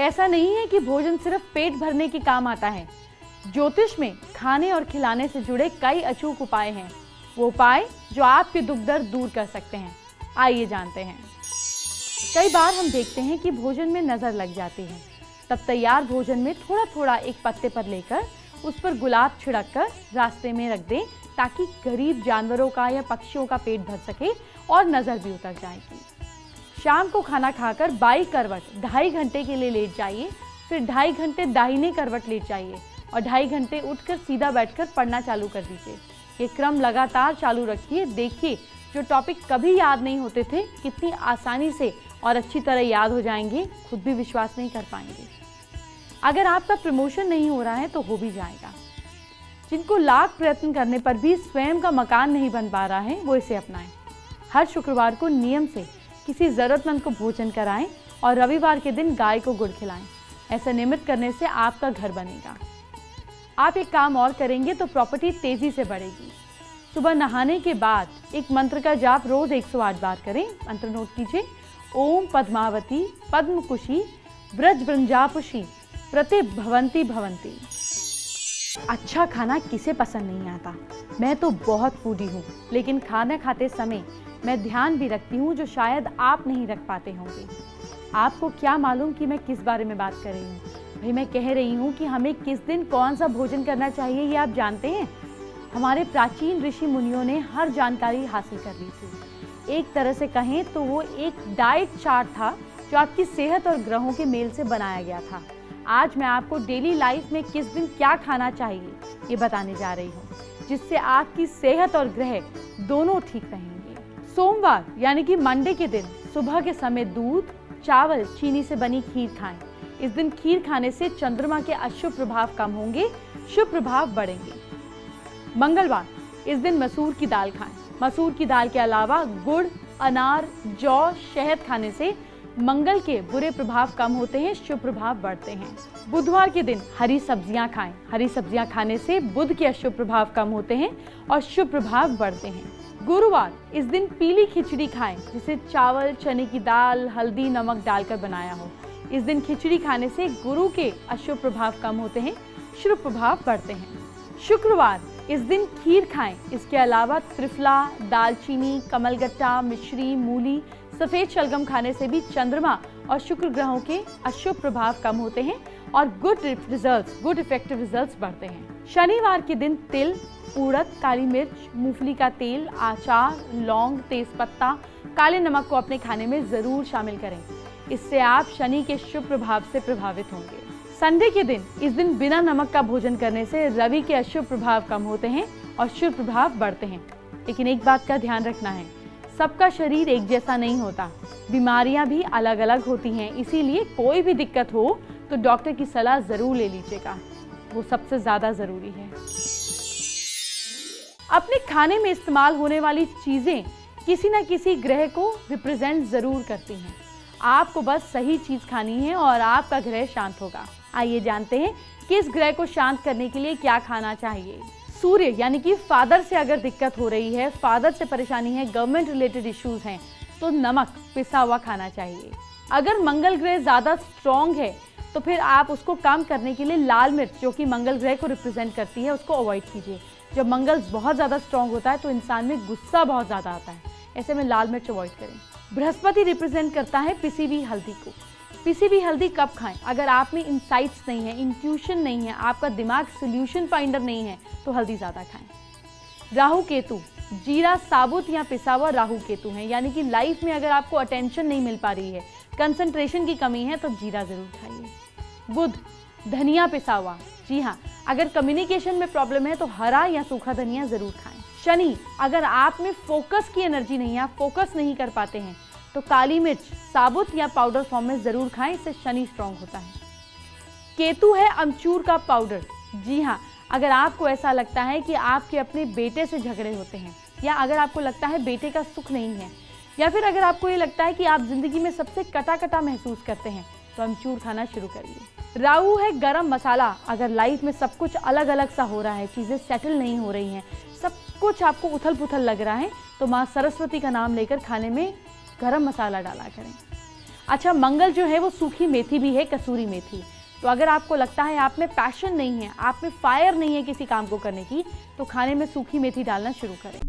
ऐसा नहीं है कि भोजन सिर्फ पेट भरने के काम आता है। ज्योतिष में खाने और खिलाने से जुड़े कई अचूक उपाय हैं, वो उपाय जो आपके दुख दर्द दूर कर सकते हैं। आइए जानते हैं। कई बार हम देखते हैं कि भोजन में नजर लग जाती है, तब तैयार भोजन में थोड़ा थोड़ा एक पत्ते पर लेकर उस पर गुलाब छिड़क कर रास्ते में रख दें, ताकि गरीब जानवरों का या पक्षियों का पेट भर सके और नजर भी उतर जाएगी। शाम को खाना खाकर बाई करवट 2.5 घंटे के लिए लेट जाइए, फिर 2.5 घंटे दाहिने करवट लेट जाइए और 2.5 घंटे उठकर सीधा बैठकर पढ़ना चालू कर दीजिए। ये क्रम लगातार चालू रखिए। देखिए, जो टॉपिक कभी याद नहीं होते थे कितनी आसानी से और अच्छी तरह याद हो जाएंगे, खुद भी विश्वास नहीं कर पाएंगे। अगर आपका प्रमोशन नहीं हो रहा है तो हो भी जाएगा। जिनको लाख प्रयत्न करने पर भी स्वयं का मकान नहीं बन पा रहा है, वो इसे अपनाएं। हर शुक्रवार को नियम से किसी जरूरतमंद को भोजन कराएं और रविवार के दिन गाय को गुड़ खिलाएं। ऐसा नियमित करने से आपका घर बनेगा। आप एक काम और करेंगे तो प्रॉपर्टी तेजी से बढ़ेगी। सुबह नहाने के बाद एक मंत्र का जाप रोज 108 बार करें। मंत्र नोट कीजिए। ओम पद्मावती पद्मकुशी व्रजवृंजापुषी प्रतिभवंती भवंती। अच्छा खाना किसे पसंद नहीं आता। मैं तो बहुत फूडी हूँ, लेकिन खाना खाते समय मैं ध्यान भी रखती हूँ जो शायद आप नहीं रख पाते होंगे। आपको क्या मालूम कि मैं किस बारे में बात कर रही हूँ? भाई, मैं कह रही हूँ कि हमें किस दिन कौन सा भोजन करना चाहिए, ये आप जानते हैं? हमारे प्राचीन ऋषि मुनियों ने हर जानकारी हासिल कर ली थी। एक तरह से कहें तो वो एक डाइट चार्ट था जो आपकी सेहत और ग्रहों के मेल से बनाया गया था। आज मैं आपको डेली लाइफ में किस दिन क्या खाना चाहिए ये बताने जा रही हूँ, जिससे आपकी सेहत और ग्रह दोनों ठीक रहेंगे। सोमवार यानी कि मंडे के दिन सुबह के समय दूध, चावल, चीनी से बनी खीर खाएं। इस दिन खीर खाने से चंद्रमा के अशुभ प्रभाव कम होंगे, शुभ प्रभाव बढ़ेंगे। मंगलवार, इस दिन मसूर की दाल खाएं। मसूर की दाल के अलावा गुड़, अनार, जौ, शहद खाने से मंगल के बुरे प्रभाव कम होते हैं, शुभ प्रभाव बढ़ते हैं। बुधवार के दिन हरी सब्जियां खाएं। हरी सब्जियां खाने से बुध के अशुभ प्रभाव कम होते हैं और शुभ प्रभाव बढ़ते हैं। गुरुवार, इस दिन पीली खिचड़ी खाएं, जिसे चावल, चने की दाल, हल्दी, नमक डालकर बनाया हो। इस दिन खिचड़ी खाने से गुरु के अशुभ प्रभाव कम होते हैं, शुभ प्रभाव बढ़ते हैं। शुक्रवार, इस दिन खीर खाएं। इसके अलावा त्रिफला, दालचीनी, कमलगट्टा, मिश्री, मूली, सफेद शलगम खाने से भी चंद्रमा और शुक्र ग्रहों के अशुभ प्रभाव कम होते हैं और गुड इफेक्टिव रिजल्ट्स बढ़ते हैं। शनिवार के दिन तिल, उड़द, काली मिर्च, मूंगफली का तेल, आचार, लौंग, तेजपत्ता, काले नमक को अपने खाने में जरूर शामिल करें। इससे आप शनि के शुभ प्रभाव से प्रभावित होंगे। संडे के दिन, इस दिन बिना नमक का भोजन करने से रवि के अशुभ प्रभाव कम होते हैं और शुभ प्रभाव बढ़ते हैं। लेकिन एक बात का ध्यान रखना है, सबका शरीर एक जैसा नहीं होता, बीमारियां भी अलग अलग होती हैं। इसीलिए कोई भी दिक्कत हो तो डॉक्टर की सलाह जरूर ले लीजिएगा, वो सबसे ज्यादा जरूरी है। अपने खाने में इस्तेमाल होने वाली चीजें किसी न किसी ग्रह को रिप्रेजेंट जरूर करती हैं। आपको बस सही चीज खानी है और आपका ग्रह शांत होगा। आइए जानते हैं किस ग्रह को शांत करने के लिए क्या खाना चाहिए। सूर्य यानी कि फादर से अगर दिक्कत हो रही है, फादर से परेशानी है, गवर्नमेंट रिलेटेड इश्यूज हैं, तो नमक पिसा हुआ खाना चाहिए। अगर मंगल ग्रह ज्यादा स्ट्रॉन्ग है तो फिर आप उसको कम करने के लिए लाल मिर्च, जो कि मंगल ग्रह को रिप्रेजेंट करती है, उसको अवॉइड कीजिए। जब मंगल बहुत ज्यादा स्ट्रॉन्ग होता है तो इंसान में गुस्सा बहुत ज्यादा आता है, ऐसे में लाल मिर्च अवॉइड करें। बृहस्पति रिप्रेजेंट करता है पिसी हुई हल्दी को। पिसी हुई हल्दी कब खाएं? अगर आप में इंसाइट्स नहीं है, इंट्यूशन नहीं है, आपका दिमाग सोल्यूशन फाइंडर नहीं है, तो हल्दी ज्यादा खाएं। राहु केतु, जीरा साबुत या पिसा हुआ राहु केतु है, यानी कि लाइफ में अगर आपको अटेंशन नहीं मिल पा रही है, कंसंट्रेशन की कमी है, तो जीरा जरूर खाइए। बुध, धनिया पिसा हुआ। जी हाँ, अगर कम्युनिकेशन में प्रॉब्लम है तो हरा या सूखा धनिया जरूर खाएं। शनि, अगर आप में फोकस की एनर्जी नहीं है, आप फोकस नहीं कर पाते हैं, तो काली मिर्च साबुत या पाउडर फॉर्म में जरूर खाएं, इससे शनि स्ट्रॉन्ग होता है। केतु है अमचूर का पाउडर। जी हाँ, अगर आपको ऐसा लगता है कि आपके अपने बेटे से झगड़े होते हैं, या अगर आपको लगता है बेटे का सुख नहीं है, या फिर अगर आपको ये लगता है कि आप जिंदगी में सबसे कटा कटा महसूस करते हैं, तो अमचूर खाना शुरू करिए। राहु है गरम मसाला। अगर लाइफ में सब कुछ अलग अलग सा हो रहा है, चीजें सेटल नहीं हो रही हैं, सब कुछ आपको उथल पुथल लग रहा है, तो माँ सरस्वती का नाम लेकर खाने में गरम मसाला डाला करें। अच्छा, मंगल जो है वो सूखी मेथी भी है, कसूरी मेथी। तो अगर आपको लगता है आप में पैशन नहीं है, आप में फायर नहीं है किसी काम को करने की, तो खाने में सूखी मेथी डालना शुरू करें।